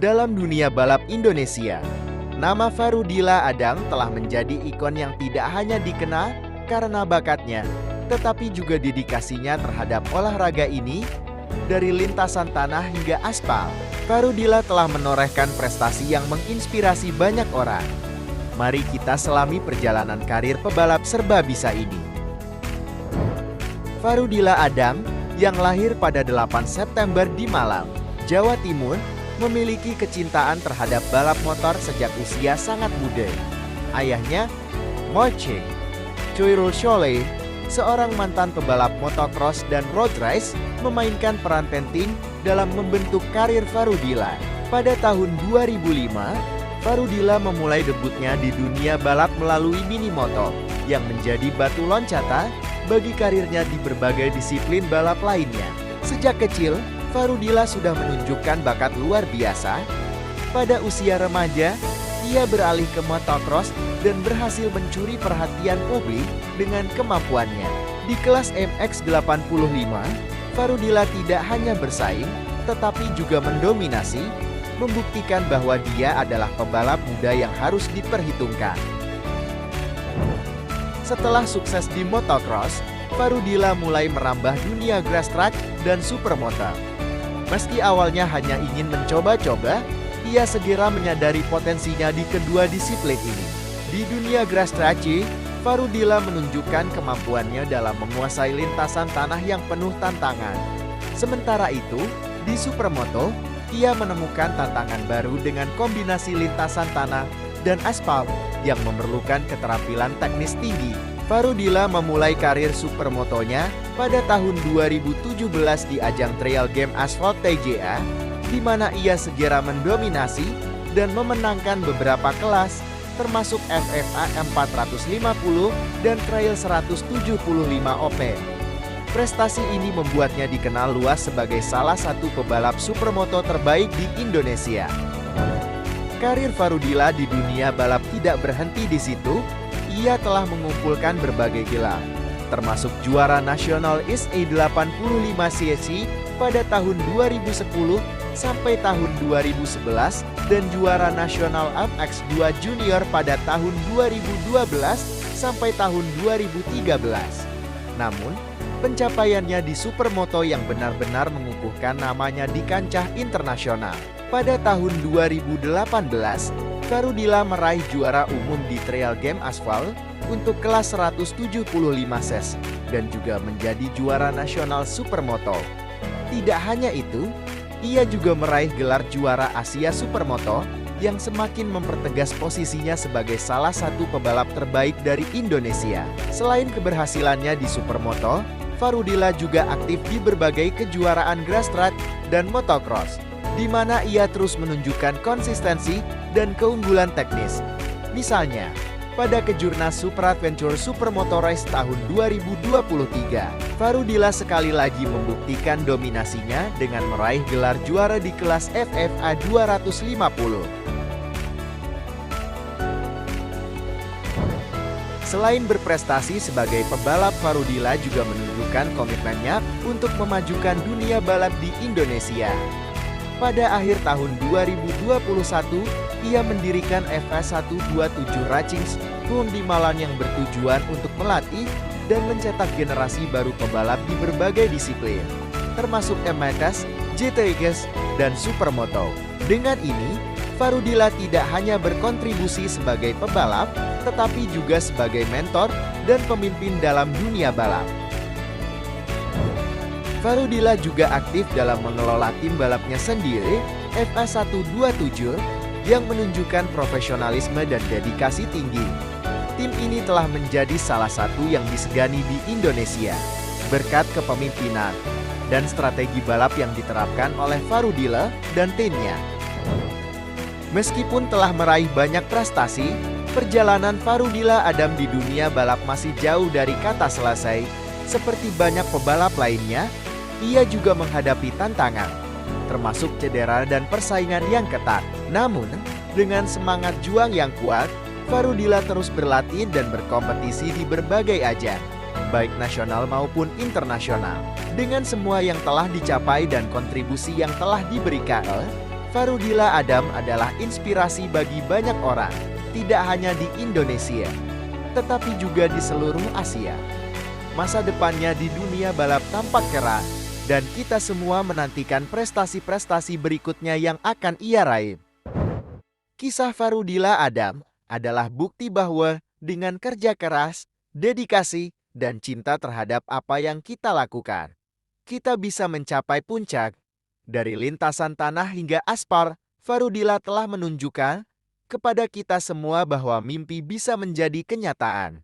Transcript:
dalam dunia balap Indonesia. Nama Farudila Adam telah menjadi ikon yang tidak hanya dikenal karena bakatnya, tetapi juga dedikasinya terhadap olahraga ini. Dari lintasan tanah hingga aspal, Farudila telah menorehkan prestasi yang menginspirasi banyak orang. Mari kita selami perjalanan karir pebalap serba bisa ini. Farudila Adam yang lahir pada 8 September di Malang, Jawa Timur, memiliki kecintaan terhadap balap motor sejak usia sangat muda. Ayahnya, Moche Choyrul Sholeh, seorang mantan pebalap motocross dan road race, memainkan peran penting dalam membentuk karir Farudila. Pada tahun 2005, Farudila memulai debutnya di dunia balap melalui mini moto, yang menjadi batu loncatan bagi karirnya di berbagai disiplin balap lainnya. Sejak kecil, Farudila sudah menunjukkan bakat luar biasa. Pada usia remaja, ia beralih ke motocross dan berhasil mencuri perhatian publik dengan kemampuannya. Di kelas MX85, Farudila tidak hanya bersaing, tetapi juga mendominasi, membuktikan bahwa dia adalah pebalap muda yang harus diperhitungkan. Setelah sukses di motocross, Farudila mulai merambah dunia grass track dan supermoto. Meski awalnya hanya ingin mencoba-coba, ia segera menyadari potensinya di kedua disiplin ini. Di dunia grass track, Farudila menunjukkan kemampuannya dalam menguasai lintasan tanah yang penuh tantangan. Sementara itu, di supermoto, ia menemukan tantangan baru dengan kombinasi lintasan tanah dan aspal yang memerlukan keterampilan teknis tinggi. Farudila memulai karir supermotonya pada tahun 2017 di ajang Trail Game Asphalt TGA, di mana ia segera mendominasi dan memenangkan beberapa kelas, termasuk FFA 450 dan Trail 175 Open. Prestasi ini membuatnya dikenal luas sebagai salah satu pebalap supermoto terbaik di Indonesia. Karir Farudila di dunia balap tidak berhenti di situ. Ia telah mengumpulkan berbagai gelar, termasuk juara nasional SE85cc pada tahun 2010 sampai tahun 2011 dan juara nasional MX2 Junior pada tahun 2012 sampai tahun 2013. Namun, pencapaiannya di supermoto yang benar-benar mengukuhkan namanya di kancah internasional. Pada tahun 2018, Farudila meraih juara umum di Trail Game Asphalt untuk kelas 175 cc dan juga menjadi juara nasional supermoto. Tidak hanya itu, ia juga meraih gelar juara Asia Supermoto yang semakin mempertegas posisinya sebagai salah satu pebalap terbaik dari Indonesia. Selain keberhasilannya di supermoto, Farudila juga aktif di berbagai kejuaraan grass track dan motocross, di mana ia terus menunjukkan konsistensi dan keunggulan teknis. Misalnya, pada Kejurnas Super Adventure Supermoto Race tahun 2023, Farudila sekali lagi membuktikan dominasinya dengan meraih gelar juara di kelas FFA 250. Selain berprestasi sebagai pebalap, Farudila juga menunjukkan komitmennya untuk memajukan dunia balap di Indonesia. Pada akhir tahun 2021, ia mendirikan FS127 Racing School di Malang yang bertujuan untuk melatih dan mencetak generasi baru pebalap di berbagai disiplin, termasuk MX, GTX, dan Supermoto. Dengan ini, Farudila tidak hanya berkontribusi sebagai pebalap, tetapi juga sebagai mentor dan pemimpin dalam dunia balap. Farudila juga aktif dalam mengelola tim balapnya sendiri, FS127, yang menunjukkan profesionalisme dan dedikasi tinggi. Tim ini telah menjadi salah satu yang disegani di Indonesia, berkat kepemimpinan dan strategi balap yang diterapkan oleh Farudila dan timnya. Meskipun telah meraih banyak prestasi, perjalanan Farudila Adam di dunia balap masih jauh dari kata selesai. Seperti banyak pebalap lainnya, ia juga menghadapi tantangan, termasuk cedera dan persaingan yang ketat. Namun, dengan semangat juang yang kuat, Farudila terus berlatih dan berkompetisi di berbagai ajang, baik nasional maupun internasional. Dengan semua yang telah dicapai dan kontribusi yang telah diberikan, Farudila Adam adalah inspirasi bagi banyak orang, tidak hanya di Indonesia, tetapi juga di seluruh Asia. Masa depannya di dunia balap tampak cerah, dan kita semua menantikan prestasi-prestasi berikutnya yang akan ia raih. Kisah Farudila Adam adalah bukti bahwa dengan kerja keras, dedikasi, dan cinta terhadap apa yang kita lakukan, kita bisa mencapai puncak. Dari lintasan tanah hingga aspal, Farudila telah menunjukkan kepada kita semua bahwa mimpi bisa menjadi kenyataan.